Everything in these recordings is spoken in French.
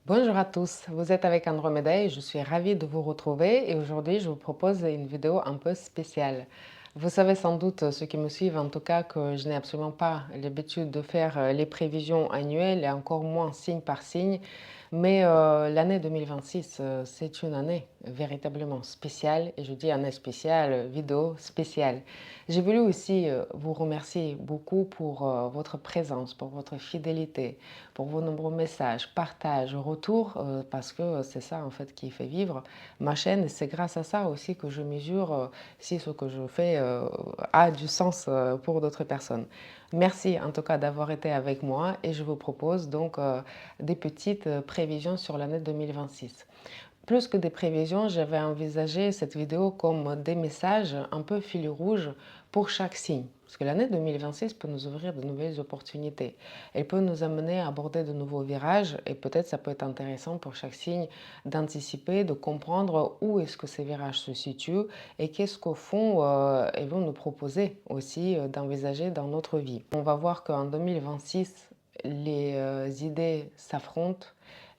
Bonjour à tous, vous êtes avec Andromeda et je suis ravie de vous retrouver et aujourd'hui je vous propose une vidéo un peu spéciale. Vous savez sans doute, ceux qui me suivent en tout cas, que je n'ai absolument pas l'habitude de faire les prévisions annuelles et encore moins signe par signe. Mais l'année 2026, c'est une année véritablement spéciale et je dis année spéciale, vidéo spéciale. J'ai voulu aussi vous remercier beaucoup pour votre présence, pour votre fidélité, pour vos nombreux messages, partages, retours, parce que c'est ça en fait qui fait vivre ma chaîne et c'est grâce à ça aussi que je mesure si ce que je fais a du sens pour d'autres personnes. Merci en tout cas d'avoir été avec moi et je vous propose donc des petites prévisions sur l'année 2026. Plus que des prévisions, j'avais envisagé cette vidéo comme des messages un peu fil rouge pour chaque signe. Parce que l'année 2026 peut nous ouvrir de nouvelles opportunités. Elle peut nous amener à aborder de nouveaux virages et peut-être ça peut être intéressant pour chaque signe d'anticiper, de comprendre où est-ce que ces virages se situent et qu'est-ce qu'au fond elles vont nous proposer aussi d'envisager dans notre vie. On va voir qu'en 2026, les idées s'affrontent,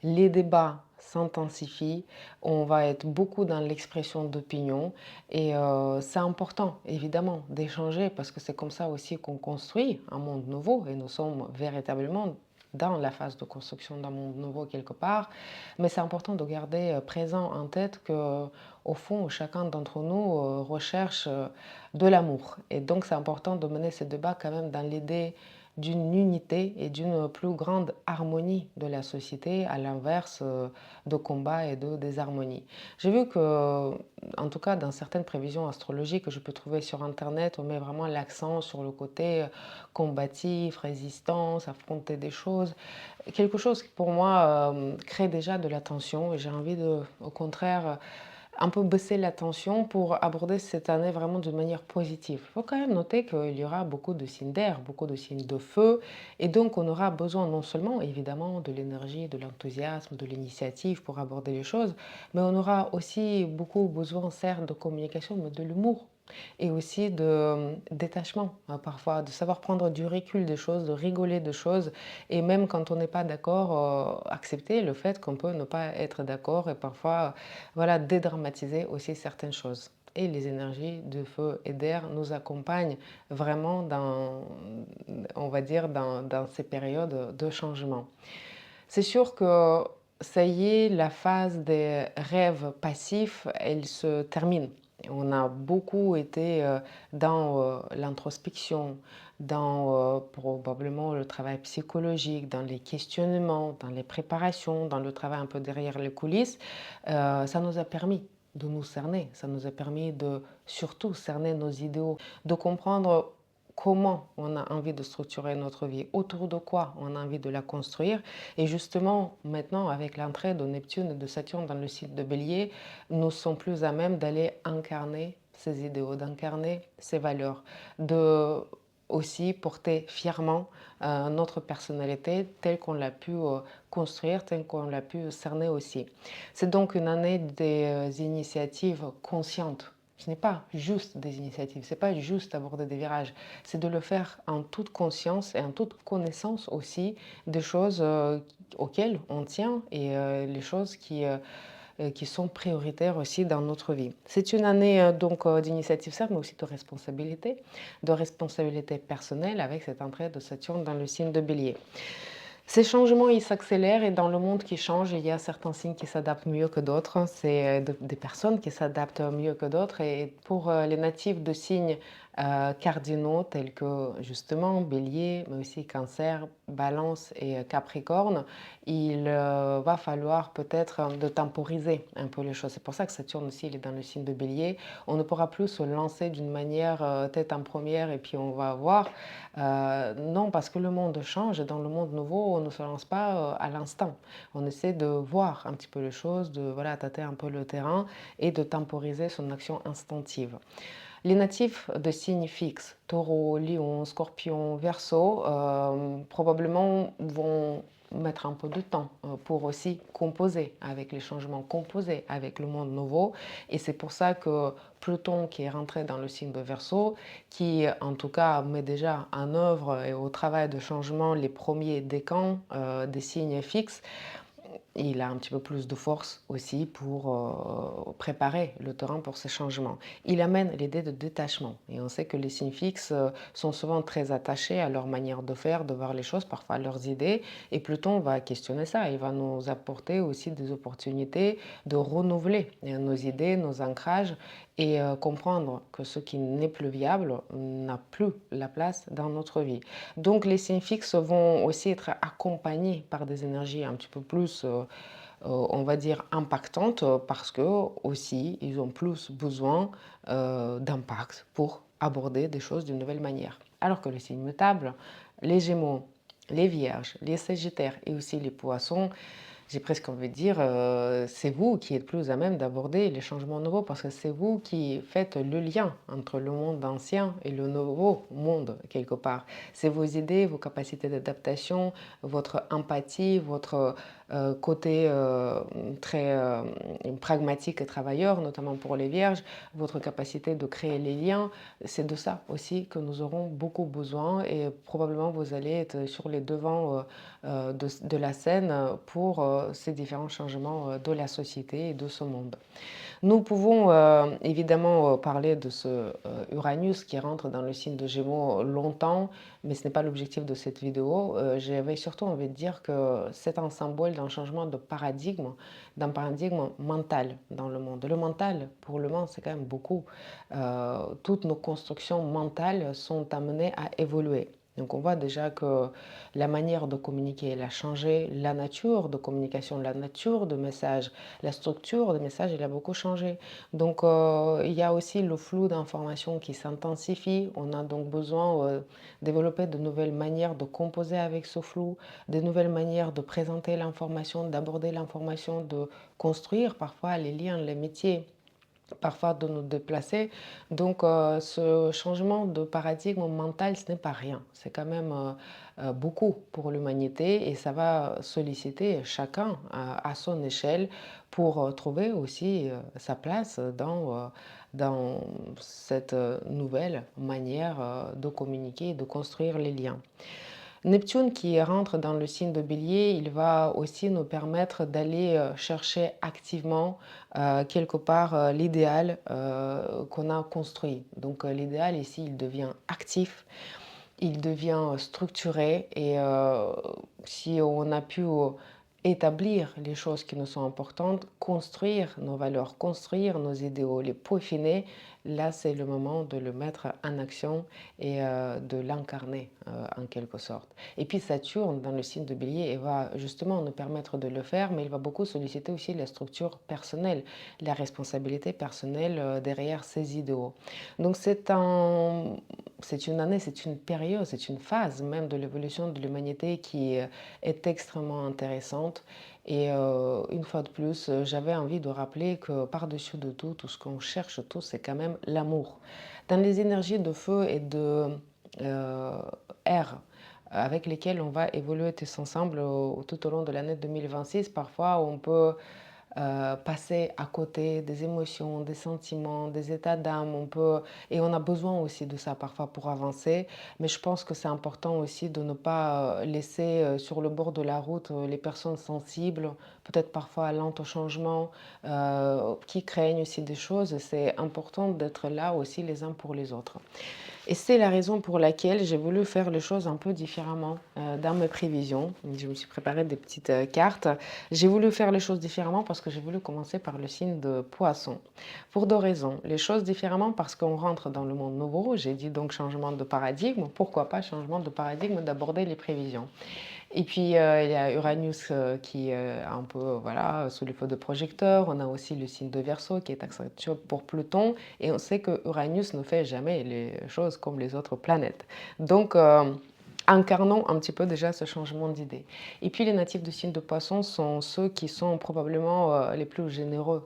les débats s'intensifient, on va être beaucoup dans l'expression d'opinion et c'est important évidemment d'échanger parce que c'est comme ça aussi qu'on construit un monde nouveau et nous sommes véritablement dans la phase de construction d'un monde nouveau quelque part, mais c'est important de garder présent en tête que au fond chacun d'entre nous recherche de l'amour et donc c'est important de mener ce débat quand même dans l'idée d'une unité et d'une plus grande harmonie de la société, à l'inverse de combats et de désharmonie. J'ai vu que, en tout cas dans certaines prévisions astrologiques que je peux trouver sur Internet, on met vraiment l'accent sur le côté combatif, résistance, affronter des choses. Quelque chose qui pour moi crée déjà de la tension et j'ai envie de, au contraire, un peu baisser la tension pour aborder cette année vraiment de manière positive. Il faut quand même noter qu'il y aura beaucoup de signes d'air, beaucoup de signes de feu, et donc on aura besoin non seulement évidemment de l'énergie, de l'enthousiasme, de l'initiative pour aborder les choses, mais on aura aussi beaucoup besoin certes de communication, mais de l'humour et aussi de détachement parfois, de savoir prendre du recul des choses, de rigoler des choses et même quand on n'est pas d'accord, accepter le fait qu'on peut ne pas être d'accord et parfois voilà, dédramatiser aussi certaines choses. Et les énergies de feu et d'air nous accompagnent vraiment dans, on va dire, dans ces périodes de changement. C'est sûr que ça y est, la phase des rêves passifs, elle se termine. On a beaucoup été dans l'introspection, dans probablement le travail psychologique, dans les questionnements, dans les préparations, dans le travail un peu derrière les coulisses. Ça nous a permis de nous cerner, ça nous a permis de surtout cerner nos idéaux, de comprendre comment on a envie de structurer notre vie, autour de quoi on a envie de la construire. Et justement, maintenant, avec l'entrée de Neptune et de Saturne dans le signe de Bélier, nous sommes plus à même d'aller incarner ces idéaux, d'incarner ces valeurs, de aussi porter fièrement notre personnalité telle qu'on l'a pu construire, telle qu'on l'a pu cerner aussi. C'est donc une année des initiatives conscientes. Ce n'est pas juste des initiatives, ce n'est pas juste aborder des virages, c'est de le faire en toute conscience et en toute connaissance aussi des choses auxquelles on tient et les choses qui sont prioritaires aussi dans notre vie. C'est une année donc d'initiative certes, mais aussi de responsabilité personnelle avec cette entrée de Saturne dans le signe de Bélier. Ces changements, ils s'accélèrent et dans le monde qui change, il y a certains signes qui s'adaptent mieux que d'autres. C'est des personnes qui s'adaptent mieux que d'autres. Et pour les natifs de signes cardinaux tels que justement Bélier, mais aussi Cancer, Balance et Capricorne, il va falloir peut-être de temporiser un peu les choses. C'est pour ça que Saturne aussi, il est dans le signe de Bélier. On ne pourra plus se lancer d'une manière tête en première et puis on va voir. Non, parce que le monde change et dans le monde nouveau, on ne se lance pas à l'instant. On essaie de voir un petit peu les choses, de voilà, tâter un peu le terrain et de temporiser son action instinctive. Les natifs de signes fixes, taureau, lion, scorpion, verseau, probablement vont mettre un peu de temps pour aussi composer avec les changements, composer avec le monde nouveau. Et c'est pour ça que Pluton, qui est rentré dans le signe de Verseau, qui en tout cas met déjà en œuvre et au travail de changement les premiers décans des signes fixes, il a un petit peu plus de force aussi pour préparer le terrain pour ces changements. Il amène l'idée de détachement et on sait que les signes fixes sont souvent très attachés à leur manière de faire, de voir les choses, parfois à leurs idées, et Pluton va questionner ça, il va nous apporter aussi des opportunités de renouveler nos idées, nos ancrages et comprendre que ce qui n'est plus viable n'a plus la place dans notre vie. Donc les signes fixes vont aussi être accompagnés par des énergies un petit peu plus on va dire impactantes parce que aussi ils ont plus besoin d'impact pour aborder des choses d'une nouvelle manière. Alors que les signes mutables, les Gémeaux, les Vierges, les Sagittaires et aussi les Poissons, j'ai presque envie de dire, c'est vous qui êtes plus à même d'aborder les changements nouveaux parce que c'est vous qui faites le lien entre le monde ancien et le nouveau monde, quelque part. C'est vos idées, vos capacités d'adaptation, votre empathie, votre côté très pragmatique et travailleur, notamment pour les vierges, votre capacité de créer les liens. C'est de ça aussi que nous aurons beaucoup besoin et probablement vous allez être sur les devants de la scène pour ces différents changements de la société et de ce monde. Nous pouvons évidemment parler de ce Uranus qui rentre dans le signe de Gémeaux longtemps, mais ce n'est pas l'objectif de cette vidéo. J'avais surtout envie de dire que c'est un symbole d'un changement de paradigme, d'un paradigme mental dans le monde. Le mental, pour le monde, c'est quand même beaucoup. Toutes nos constructions mentales sont amenées à évoluer. Donc on voit déjà que la manière de communiquer, elle a changé, la nature de communication, la nature de message, la structure de message, elle a beaucoup changé. Donc il y a aussi le flou d'informations qui s'intensifie. On a donc besoin de développer de nouvelles manières de composer avec ce flou, de nouvelles manières de présenter l'information, d'aborder l'information, de construire parfois les liens, les métiers, parfois de nous déplacer. Donc ce changement de paradigme mental, ce n'est pas rien. C'est quand même beaucoup pour l'humanité et ça va solliciter chacun à son échelle pour trouver aussi sa place dans cette nouvelle manière de communiquer et de construire les liens. Neptune qui rentre dans le signe de Bélier, il va aussi nous permettre d'aller chercher activement quelque part l'idéal qu'on a construit. Donc l'idéal ici, il devient actif, il devient structuré et si on a pu établir les choses qui nous sont importantes, construire nos valeurs, construire nos idéaux, les peaufiner, là c'est le moment de le mettre en action et de l'incarner en quelque sorte. Et puis Saturne dans le signe de Bélier, il va justement nous permettre de le faire, mais il va beaucoup solliciter aussi la structure personnelle, la responsabilité personnelle derrière ces idéaux. Donc c'est une année, c'est une période, c'est une phase même de l'évolution de l'humanité qui est extrêmement intéressante. Et une fois de plus, j'avais envie de rappeler que par-dessus de tout, tout ce qu'on cherche tous, c'est quand même l'amour. Dans les énergies de feu et de air avec lesquelles on va évoluer tous ensemble tout au long de l'année 2026, parfois on peut passer à côté des émotions, des sentiments, des états d'âme. Et on a besoin aussi de ça parfois pour avancer. Mais je pense que c'est important aussi de ne pas laisser sur le bord de la route les personnes sensibles, peut-être parfois lentes au changement, qui craignent aussi des choses. C'est important d'être là aussi les uns pour les autres. Et c'est la raison pour laquelle j'ai voulu faire les choses un peu différemment dans mes prévisions. Je me suis préparé des petites cartes. J'ai voulu faire les choses différemment parce que j'ai voulu commencer par le signe de Poisson. Pour deux raisons. Les choses différemment parce qu'on rentre dans le monde nouveau. J'ai dit donc changement de paradigme. Pourquoi pas changement de paradigme d'aborder les prévisions. Et puis il y a Uranus qui est un peu voilà, sous les feux de projecteur. On a aussi le signe de Verseau qui est accentué pour Pluton. Et on sait que Uranus ne fait jamais les choses comme les autres planètes. Donc incarnons un petit peu déjà ce changement d'idée. Et puis les natifs du signe de Poisson sont ceux qui sont probablement les plus généreux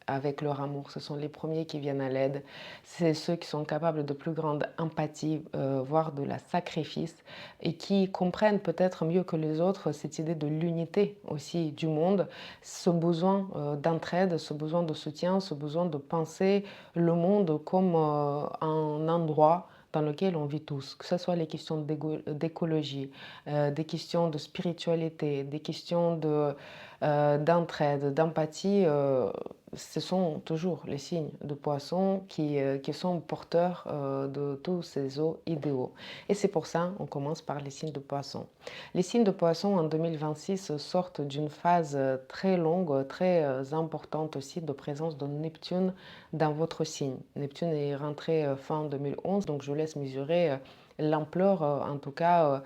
avec leur amour. Ce sont les premiers qui viennent à l'aide. C'est ceux qui sont capables de plus grande empathie, voire de la sacrifice, et qui comprennent peut-être mieux que les autres cette idée de l'unité aussi du monde, ce besoin d'entraide, ce besoin de soutien, ce besoin de penser le monde comme un endroit dans lequel on vit tous, que ce soit les questions d'écologie, des questions de spiritualité, des questions d'entraide, d'empathie, ce sont toujours les signes de poisson qui sont porteurs de tous ces idéaux. Et c'est pour ça qu'on commence par les signes de poisson. Les signes de poisson en 2026 sortent d'une phase très longue, très importante aussi de présence de Neptune dans votre signe. Neptune est rentré fin 2011, donc je vous laisse mesurer l'ampleur, en tout cas,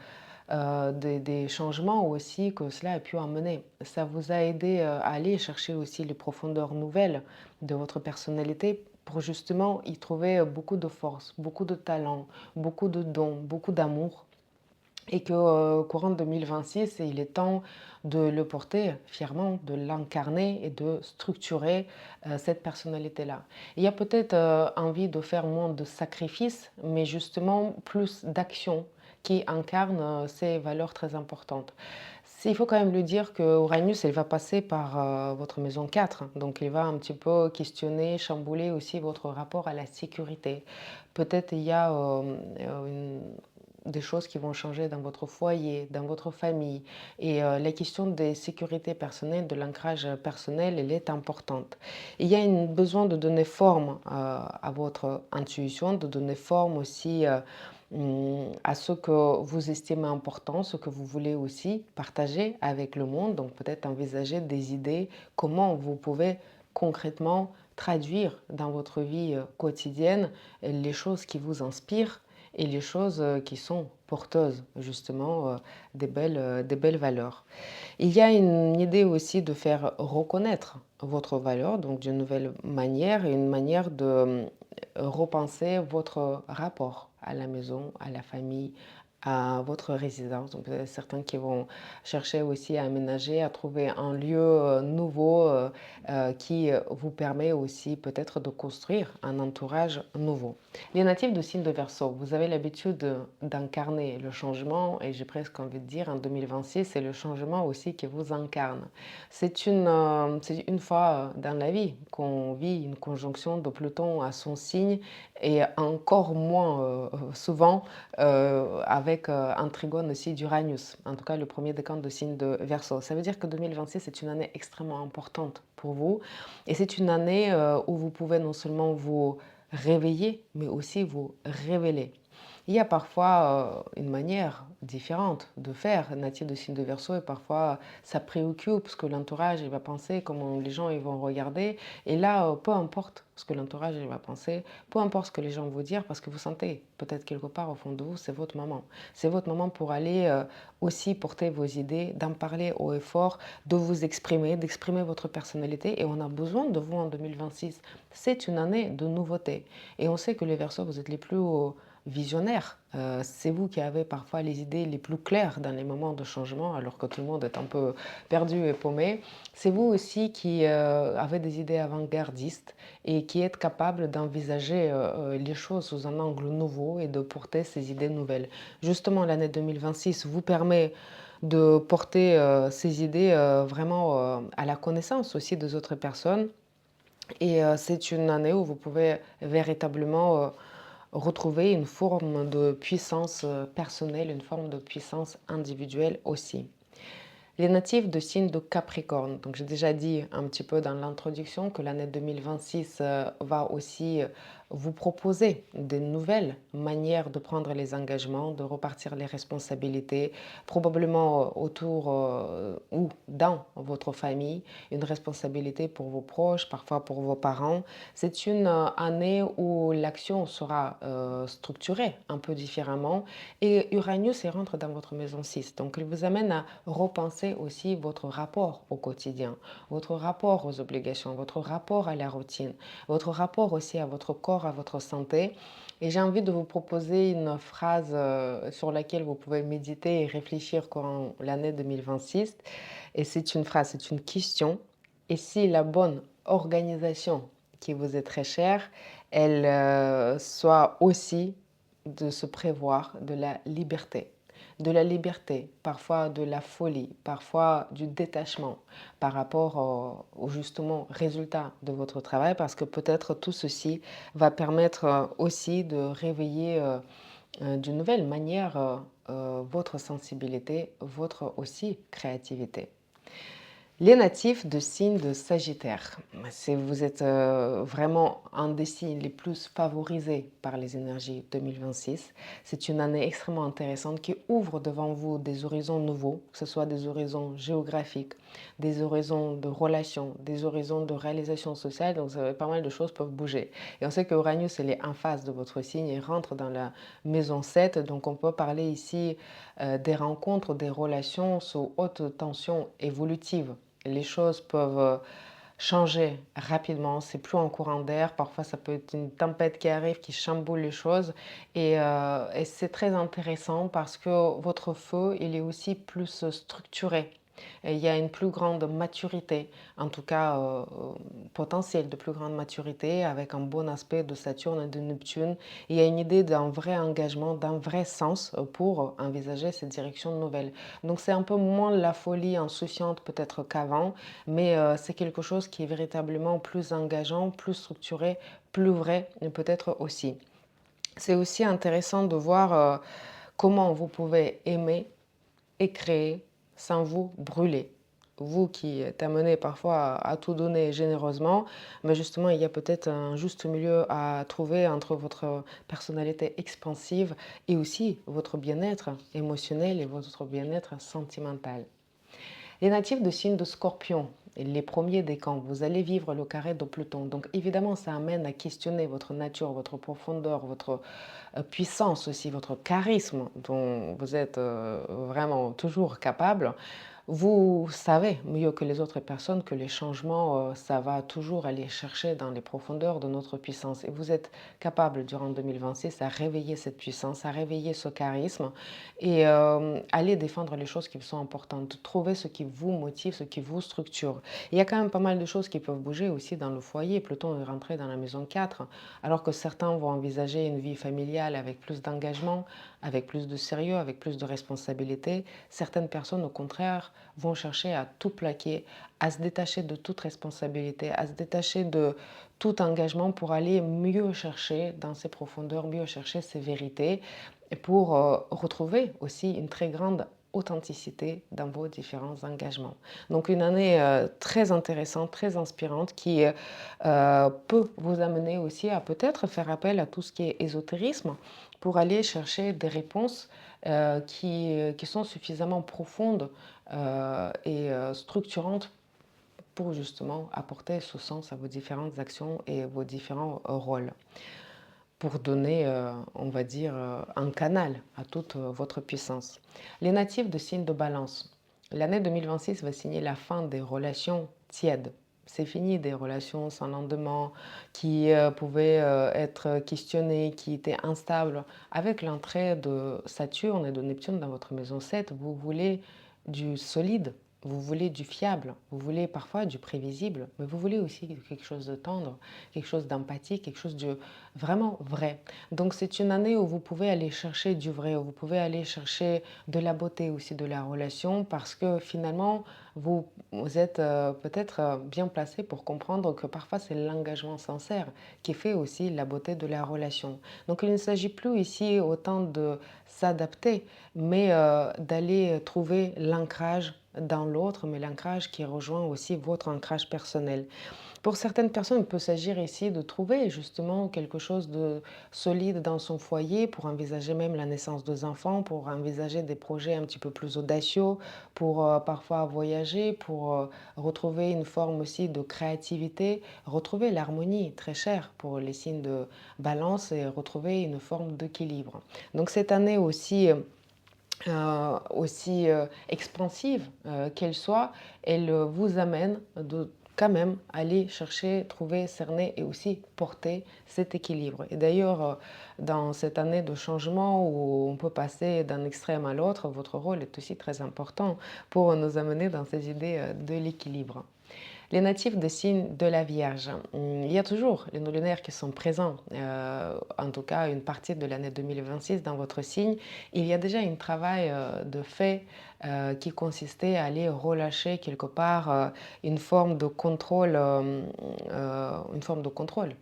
des changements aussi que cela a pu amener. Ça vous a aidé à aller chercher aussi les profondeurs nouvelles de votre personnalité pour justement y trouver beaucoup de force, beaucoup de talent, beaucoup de dons, beaucoup d'amour. Et que courant 2026, il est temps de le porter fièrement, de l'incarner et de structurer cette personnalité-là. Il y a peut-être envie de faire moins de sacrifices, mais justement plus d'actions qui incarnent ces valeurs très importantes. Il faut quand même lui dire que Uranus, il va passer par votre maison 4, donc il va un petit peu questionner, chambouler aussi votre rapport à la sécurité. Peut-être il y a des choses qui vont changer dans votre foyer, dans votre famille. Et la question des sécurités personnelles, de l'ancrage personnel, elle est importante. Il y a un besoin de donner forme à votre intuition, de donner forme aussi à ce que vous estimez important, ce que vous voulez aussi partager avec le monde. Donc peut-être envisager des idées, comment vous pouvez concrètement traduire dans votre vie quotidienne les choses qui vous inspirent et les choses qui sont porteuses justement des belles valeurs. Il y a une idée aussi de faire reconnaître votre valeur, donc d'une nouvelle manière, et une manière de repenser votre rapport à la maison, à la famille, à votre résidence. Donc, peut-être certains qui vont chercher aussi à aménager, à trouver un lieu nouveau qui vous permet aussi peut-être de construire un entourage nouveau. Les natifs de signe de Verseau, vous avez l'habitude d'incarner le changement et j'ai presque envie de dire en 2026, c'est le changement aussi qui vous incarne. C'est une fois dans la vie qu'on vit une conjonction de Pluton à son signe et encore moins souvent avec un trigone aussi d'Uranus, en tout cas le premier décan de signe de Verseau. Ça veut dire que 2026 est une année extrêmement importante pour vous et c'est une année où vous pouvez non seulement vous réveiller, mais aussi vous révéler. Il y a parfois une manière différente de faire natif de signe de Verseau et parfois ça préoccupe ce que l'entourage va penser, comment les gens ils vont regarder. Et là, peu importe ce que l'entourage va penser, peu importe ce que les gens vont dire, parce que vous sentez peut-être quelque part au fond de vous, c'est votre moment. C'est votre moment pour aller aussi porter vos idées, d'en parler haut et fort, de vous exprimer, d'exprimer votre personnalité. Et on a besoin de vous en 2026. C'est une année de nouveautés. Et on sait que les Verseaux, vous êtes les plus visionnaire. C'est vous qui avez parfois les idées les plus claires dans les moments de changement, alors que tout le monde est un peu perdu et paumé. C'est vous aussi qui avez des idées avant-gardistes et qui êtes capable d'envisager les choses sous un angle nouveau et de porter ces idées nouvelles. Justement, l'année 2026 vous permet de porter ces idées vraiment à la connaissance aussi des autres personnes. Et c'est une année où vous pouvez véritablement retrouver une forme de puissance personnelle, une forme de puissance individuelle aussi. Les natifs de signe de Capricorne, donc j'ai déjà dit un petit peu dans l'introduction que l'année 2026 va aussi vous proposer de nouvelles manières de prendre les engagements, de repartir les responsabilités, probablement autour ou dans votre famille, une responsabilité pour vos proches, parfois pour vos parents. C'est une année où l'action sera structurée un peu différemment et Uranus rentre dans votre maison 6, donc il vous amène à repenser aussi votre rapport au quotidien, votre rapport aux obligations, votre rapport à la routine, votre rapport aussi à votre corps, à votre santé. Et j'ai envie de vous proposer une phrase sur laquelle vous pouvez méditer et réfléchir courant l'année 2026. Et c'est une phrase, c'est une question. Et si la bonne organisation qui vous est très chère, elle soit aussi de se prévoir de la liberté, de la liberté, parfois de la folie, parfois du détachement par rapport au justement résultat de votre travail, parce que peut-être tout ceci va permettre aussi de réveiller d'une nouvelle manière votre sensibilité, votre aussi créativité. Les natifs de signe de Sagittaire, vous êtes vraiment un des signes les plus favorisés par les énergies 2026. C'est une année extrêmement intéressante qui ouvre devant vous des horizons nouveaux, que ce soit des horizons géographiques, des horizons de relations, des horizons de réalisation sociale. Donc pas mal de choses peuvent bouger. Et on sait que Uranus, elle est en face de votre signe et rentre dans la maison 7. Donc on peut parler ici des rencontres, des relations sous haute tension évolutive. Les choses peuvent changer rapidement, c'est plus un courant d'air, parfois ça peut être une tempête qui arrive, qui chamboule les choses et c'est très intéressant parce que votre feu, il est aussi plus structuré. Et il y a une plus grande maturité, en tout cas potentiel de plus grande maturité avec un bon aspect de Saturne et de Neptune. Il y a une idée d'un vrai engagement, d'un vrai sens pour envisager cette direction nouvelle. Donc c'est un peu moins la folie insouciante peut-être qu'avant, mais c'est quelque chose qui est véritablement plus engageant, plus structuré, plus vrai peut-être aussi. C'est aussi intéressant de voir comment vous pouvez aimer et créer sans vous brûler. Vous qui êtes amené parfois à tout donner généreusement, mais justement il y a peut-être un juste milieu à trouver entre votre personnalité expansive et aussi votre bien-être émotionnel et votre bien-être sentimental. Les natifs de signe de Scorpion, les premiers décans, vous allez vivre le carré de Pluton. Donc évidemment, ça amène à questionner votre nature, votre profondeur, votre puissance aussi, votre charisme dont vous êtes vraiment toujours capable. Vous savez mieux que les autres personnes que les changements, ça va toujours aller chercher dans les profondeurs de notre puissance. Et vous êtes capable durant 2026 à réveiller cette puissance, à réveiller ce charisme et aller défendre les choses qui sont importantes, trouver ce qui vous motive, ce qui vous structure. Il y a quand même pas mal de choses qui peuvent bouger aussi dans le foyer. Pluton est rentré dans la maison 4, alors que certains vont envisager une vie familiale avec plus d'engagement, avec plus de sérieux, avec plus de responsabilité. Certaines personnes, au contraire, vont chercher à tout plaquer, à se détacher de toute responsabilité, à se détacher de tout engagement pour aller mieux chercher dans ses profondeurs, mieux chercher ses vérités et pour retrouver aussi une très grande authenticité dans vos différents engagements. Donc une année très intéressante, très inspirante qui peut vous amener aussi à peut-être faire appel à tout ce qui est ésotérisme pour aller chercher des réponses qui sont suffisamment profondes et structurantes pour justement apporter ce sens à vos différentes actions et vos différents rôles, pour donner, on va dire, un canal à toute votre puissance. Les natifs de signe de Balance. L'année 2026 va signer la fin des relations tièdes. C'est fini des relations sans lendemain qui pouvaient être questionnées, qui étaient instables. Avec l'entrée de Saturne et de Neptune dans votre maison 7, vous voulez du solide, vous voulez du fiable, vous voulez parfois du prévisible, mais vous voulez aussi quelque chose de tendre, quelque chose d'empathique, quelque chose de vraiment vrai. Donc c'est une année où vous pouvez aller chercher du vrai, où vous pouvez aller chercher de la beauté aussi de la relation, parce que finalement vous êtes peut-être bien placé pour comprendre que parfois c'est l'engagement sincère qui fait aussi la beauté de la relation. Donc il ne s'agit plus ici autant de s'adapter, mais d'aller trouver l'ancrage dans l'autre, mais l'ancrage qui rejoint aussi votre ancrage personnel. Pour certaines personnes, il peut s'agir ici de trouver justement quelque chose de solide dans son foyer pour envisager même la naissance des enfants, pour envisager des projets un petit peu plus audacieux, pour parfois voyager, pour retrouver une forme aussi de créativité, retrouver l'harmonie très chère pour les signes de balance et retrouver une forme d'équilibre. Donc cette année aussi expansive qu'elle soit, elle vous amène de quand même aller chercher, trouver, cerner et aussi porter cet équilibre. Et d'ailleurs, dans cette année de changement où on peut passer d'un extrême à l'autre, votre rôle est aussi très important pour nous amener dans ces idées de l'équilibre. Les natifs de signe de la Vierge, il y a toujours les nœuds lunaires qui sont présents, en tout cas une partie de l'année 2026 dans votre signe. Il y a déjà un travail de fait qui consistait à aller relâcher quelque part une forme de contrôle,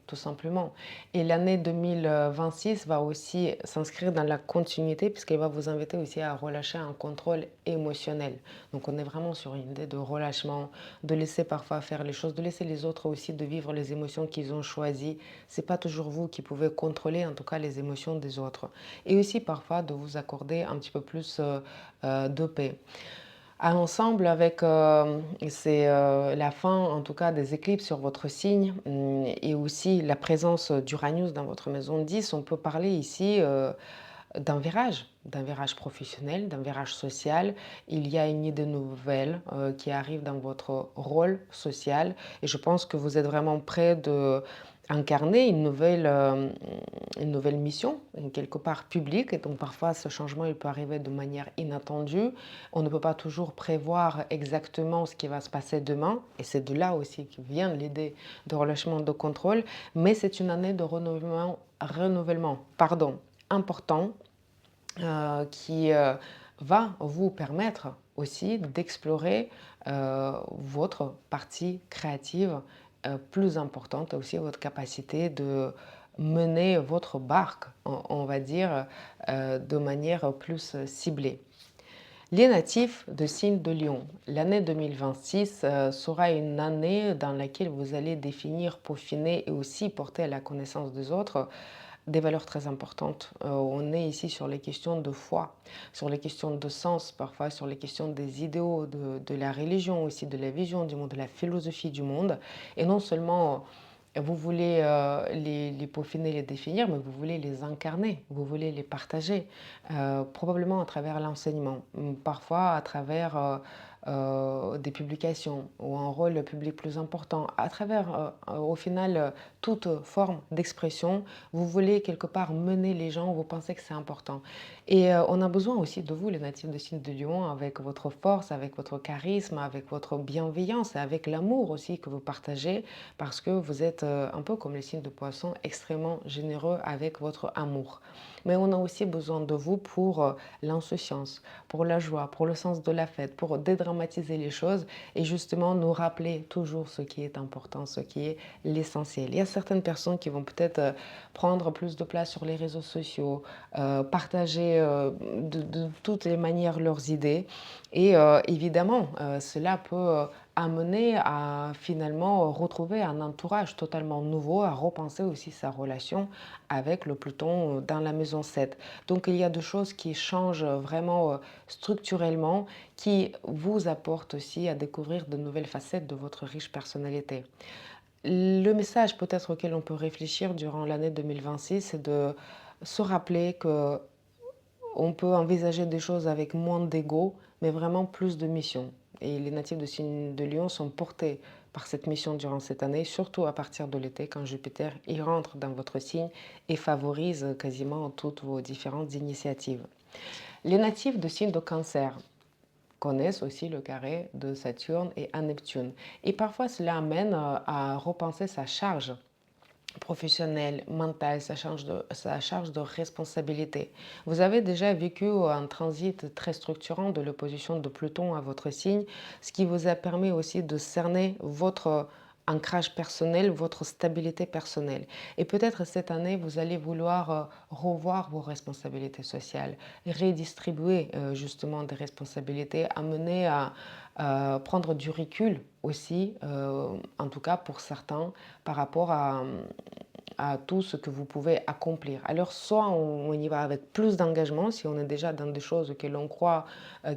tout simplement. Et l'année 2026 va aussi s'inscrire dans la continuité puisqu'elle va vous inviter aussi à relâcher un contrôle émotionnel. Donc on est vraiment sur une idée de relâchement, de laisser parfois faire les choses, de laisser les autres aussi de vivre les émotions qu'ils ont choisies. C'est pas toujours vous qui pouvez contrôler en tout cas les émotions des autres. Et aussi parfois de vous accorder un petit peu plus de paix. Ensemble avec la fin en tout cas des éclipses sur votre signe et aussi la présence d'Uranus dans votre maison 10, on peut parler ici d'un virage professionnel, d'un virage social. Il y a une idée nouvelle qui arrive dans votre rôle social et je pense que vous êtes vraiment prêt de incarner une nouvelle mission, quelque part publique. Et donc parfois ce changement il peut arriver de manière inattendue. On ne peut pas toujours prévoir exactement ce qui va se passer demain et c'est de là aussi que vient l'idée de relâchement de contrôle. Mais c'est une année de renouvellement important qui va vous permettre aussi d'explorer votre partie créative plus importante, aussi votre capacité de mener votre barque, on va dire, de manière plus ciblée. Les natifs de signe de Lion, l'année 2026 sera une année dans laquelle vous allez définir, peaufiner et aussi porter à la connaissance des autres des valeurs très importantes. On est ici sur les questions de foi, sur les questions de sens, parfois sur les questions des idéaux, de la religion aussi, de la vision du monde, de la philosophie du monde. Et non seulement vous voulez les peaufiner, les définir, mais vous voulez les incarner, vous voulez les partager, probablement à travers l'enseignement, parfois à travers des publications ou un rôle public plus important, à travers au final toute forme d'expression, vous voulez quelque part mener les gens, vous pensez que c'est important. Et on a besoin aussi de vous, les natifs de signe de Lion, avec votre force, avec votre charisme, avec votre bienveillance et avec l'amour aussi que vous partagez, parce que vous êtes un peu comme les signes de Poisson, extrêmement généreux avec votre amour. Mais on a aussi besoin de vous pour l'insouciance, pour la joie, pour le sens de la fête, pour dédramatiser les choses et justement nous rappeler toujours ce qui est important, ce qui est l'essentiel. Il y a certaines personnes qui vont peut-être prendre plus de place sur les réseaux sociaux, partager de toutes les manières leurs idées et évidemment cela peut amener à finalement retrouver un entourage totalement nouveau, à repenser aussi sa relation avec le Pluton dans la maison 7. Donc il y a des choses qui changent vraiment structurellement, qui vous apportent aussi à découvrir de nouvelles facettes de votre riche personnalité. Le message peut-être auquel on peut réfléchir durant l'année 2026, c'est de se rappeler que on peut envisager des choses avec moins d'ego, mais vraiment plus de mission. Et les natifs de signe de Lion sont portés par cette mission durant cette année, surtout à partir de l'été, quand Jupiter y rentre dans votre signe et favorise quasiment toutes vos différentes initiatives. Les natifs de signe de Cancer connaissent aussi le carré de Saturne et à Neptune. Et parfois, cela amène à repenser sa charge professionnelle, mentale, sa charge de responsabilité. Vous avez déjà vécu un transit très structurant de l'opposition de Pluton à votre signe, ce qui vous a permis aussi de cerner votre ancrage personnel, votre stabilité personnelle. Et peut-être cette année, vous allez vouloir revoir vos responsabilités sociales, redistribuer justement des responsabilités, amener à prendre du recul aussi, en tout cas pour certains, par rapport à tout ce que vous pouvez accomplir. Alors soit on y va avec plus d'engagement, si on est déjà dans des choses que l'on croit,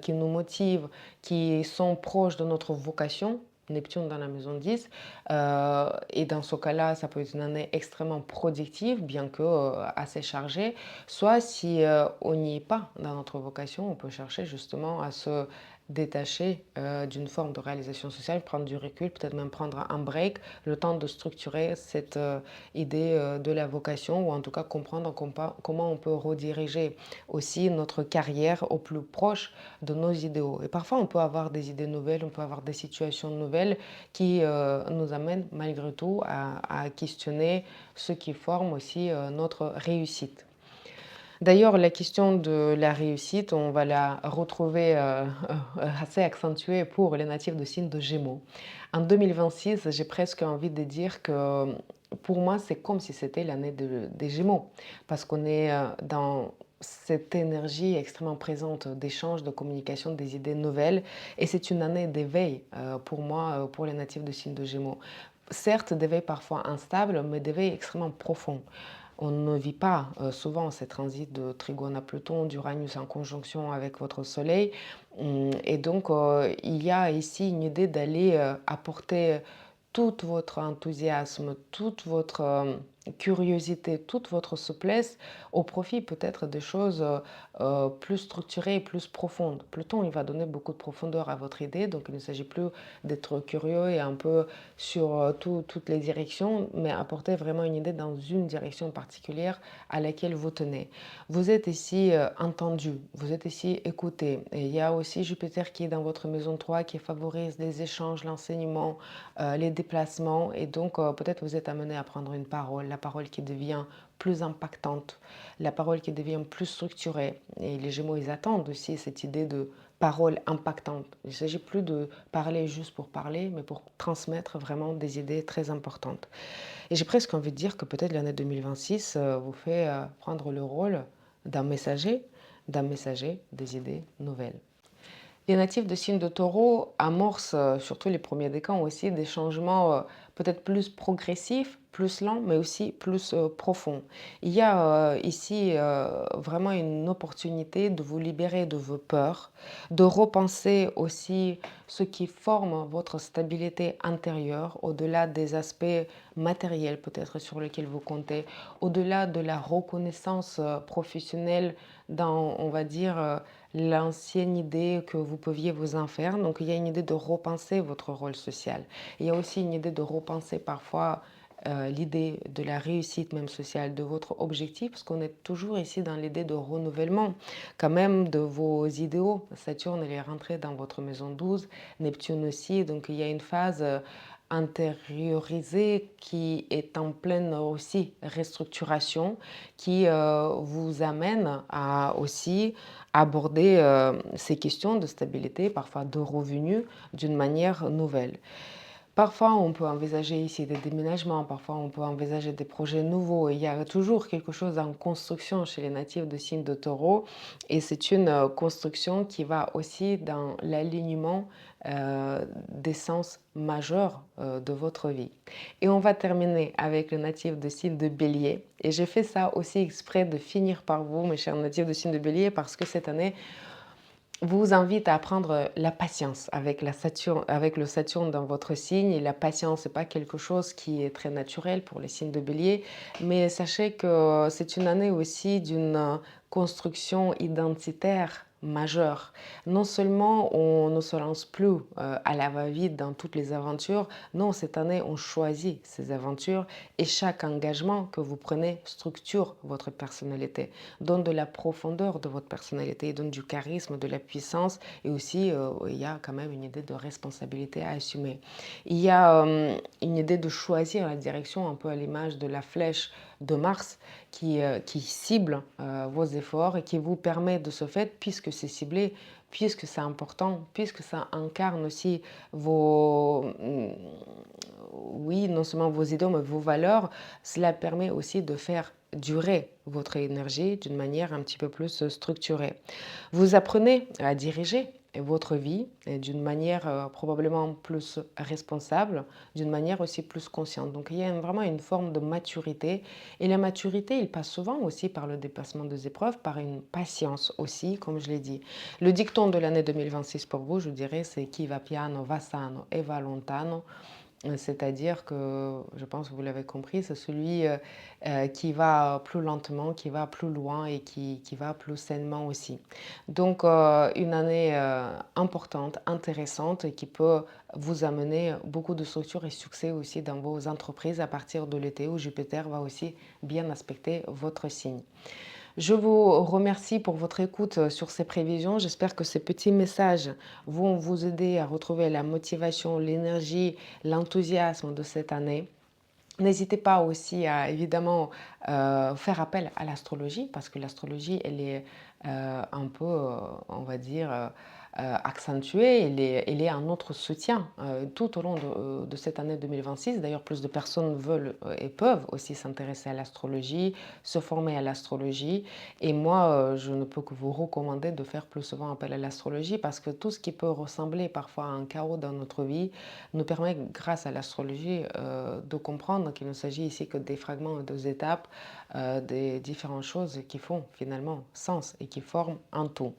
qui nous motivent, qui sont proches de notre vocation, Neptune dans la maison 10, et dans ce cas-là, ça peut être une année extrêmement productive, bien que assez chargée. Soit si on n'y est pas dans notre vocation, on peut chercher justement à se détacher d'une forme de réalisation sociale, prendre du recul, peut-être même prendre un break, le temps de structurer cette idée de la vocation, ou en tout cas comprendre comment on peut rediriger aussi notre carrière au plus proche de nos idéaux. Et parfois, on peut avoir des idées nouvelles, on peut avoir des situations nouvelles qui nous amènent malgré tout à questionner ce qui forme aussi notre réussite. D'ailleurs, la question de la réussite, on va la retrouver assez accentuée pour les natifs de signe de Gémeaux. En 2026, j'ai presque envie de dire que pour moi, c'est comme si c'était l'année des Gémeaux, parce qu'on est dans cette énergie extrêmement présente d'échange, de communication, des idées nouvelles, et c'est une année d'éveil pour moi, pour les natifs de signe de Gémeaux. Certes, d'éveil parfois instable, mais d'éveil extrêmement profond. On ne vit pas souvent ces transits de Trigone à Pluton, d'Uranus en conjonction avec votre Soleil. Et donc, il y a ici une idée d'aller apporter tout votre enthousiasme, toute votre curiosité, toute votre souplesse au profit peut-être des choses plus structurées et plus profondes. Pluton, il va donner beaucoup de profondeur à votre idée, donc il ne s'agit plus d'être curieux et un peu sur toutes les directions, mais apporter vraiment une idée dans une direction particulière à laquelle vous tenez. Vous êtes ici entendu, vous êtes ici écouté. Et il y a aussi Jupiter qui est dans votre maison 3 qui favorise les échanges, l'enseignement, les déplacements. Et donc peut-être vous êtes amené à prendre une parole, la parole qui devient plus impactante, la parole qui devient plus structurée. Et les Gémeaux, ils attendent aussi cette idée de parole impactante. Il ne s'agit plus de parler juste pour parler, mais pour transmettre vraiment des idées très importantes. Et j'ai presque envie de dire que peut-être l'année 2026 vous fait prendre le rôle d'un messager des idées nouvelles. Les natifs de signe de taureau amorcent, surtout les premiers décans aussi, des changements peut-être plus progressifs, plus lents, mais aussi plus profonds. Il y a ici vraiment une opportunité de vous libérer de vos peurs, de repenser aussi ce qui forme votre stabilité intérieure, au-delà des aspects matériels peut-être sur lesquels vous comptez, au-delà de la reconnaissance professionnelle dans, on va dire, l'ancienne idée que vous pouviez vous en faire. Donc, il y a une idée de repenser votre rôle social. Il y a aussi une idée de repenser parfois l'idée de la réussite même sociale, de votre objectif, parce qu'on est toujours ici dans l'idée de renouvellement, quand même, de vos idéaux. Saturne, elle est rentrée dans votre maison 12, Neptune aussi, donc il y a une phase intériorisée qui est en pleine aussi restructuration, qui vous amène à aussi aborder ces questions de stabilité, parfois de revenus, d'une manière nouvelle. Parfois, on peut envisager ici des déménagements, parfois on peut envisager des projets nouveaux. Il y a toujours quelque chose en construction chez les natifs de signe de taureau et c'est une construction qui va aussi dans l'alignement des sens majeurs de votre vie. Et on va terminer avec le natif de signe de bélier. Et j'ai fait ça aussi exprès de finir par vous, mes chers natifs de signe de bélier, parce que cette année, vous invite à apprendre la patience avec le Saturne dans votre signe. Et la patience, ce n'est pas quelque chose qui est très naturel pour les signes de bélier, mais sachez que c'est une année aussi d'une construction identitaire majeure. Non seulement on ne se lance plus à la va-vite dans toutes les aventures, non, cette année on choisit ces aventures et chaque engagement que vous prenez structure votre personnalité, donne de la profondeur de votre personnalité, donne du charisme, de la puissance et aussi il y a quand même une idée de responsabilité à assumer. Il y a une idée de choisir la direction un peu à l'image de la flèche de Mars qui cible vos efforts et qui vous permet de ce fait, puisque c'est ciblé, puisque c'est important, puisque ça incarne aussi vos, oui, non seulement vos idées, mais vos valeurs, cela permet aussi de faire durer votre énergie d'une manière un petit peu plus structurée. Vous apprenez à diriger votre vie d'une manière probablement plus responsable, d'une manière aussi plus consciente. Donc il y a vraiment une forme de maturité. Et la maturité, il passe souvent aussi par le dépassement des épreuves, par une patience aussi, comme je l'ai dit. Le dicton de l'année 2026 pour vous, je dirais, c'est Chi va piano, va sano e va lontano. C'est-à-dire que, je pense que vous l'avez compris, c'est celui qui va plus lentement, qui va plus loin et qui va plus sainement aussi. Donc, une année importante, intéressante et qui peut vous amener beaucoup de structures et succès aussi dans vos entreprises à partir de l'été où Jupiter va aussi bien aspecter votre signe. Je vous remercie pour votre écoute sur ces prévisions. J'espère que ces petits messages vont vous aider à retrouver la motivation, l'énergie, l'enthousiasme de cette année. N'hésitez pas aussi à évidemment faire appel à l'astrologie parce que l'astrologie, elle est un peu, on va dire, accentuée, elle est un autre soutien tout au long de cette année 2026. D'ailleurs, plus de personnes veulent et peuvent aussi s'intéresser à l'astrologie, se former à l'astrologie. Et moi, je ne peux que vous recommander de faire plus souvent appel à l'astrologie parce que tout ce qui peut ressembler parfois à un chaos dans notre vie nous permet, grâce à l'astrologie, de comprendre qu'il ne s'agit ici que des fragments, des étapes, des différentes choses qui font finalement sens et qui forment un tout.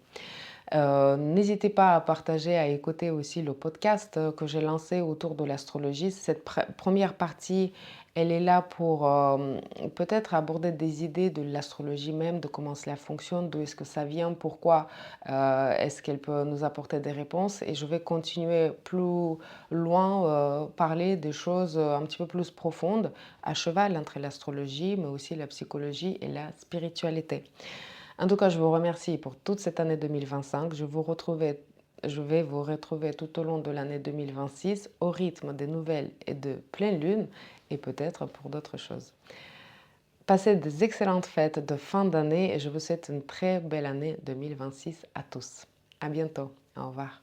N'hésitez pas à partager, à écouter aussi le podcast que j'ai lancé autour de l'astrologie. Cette première partie, elle est là pour peut-être aborder des idées de l'astrologie même, de comment cela fonctionne, d'où est-ce que ça vient, pourquoi est-ce qu'elle peut nous apporter des réponses. Et je vais continuer plus loin, parler des choses un petit peu plus profondes, à cheval entre l'astrologie, mais aussi la psychologie et la spiritualité. En tout cas, je vous remercie pour toute cette année 2025. Je vais vous retrouver tout au long de l'année 2026 au rythme des nouvelles et de pleine lune et peut-être pour d'autres choses. Passez des excellentes fêtes de fin d'année et je vous souhaite une très belle année 2026 à tous. À bientôt. Au revoir.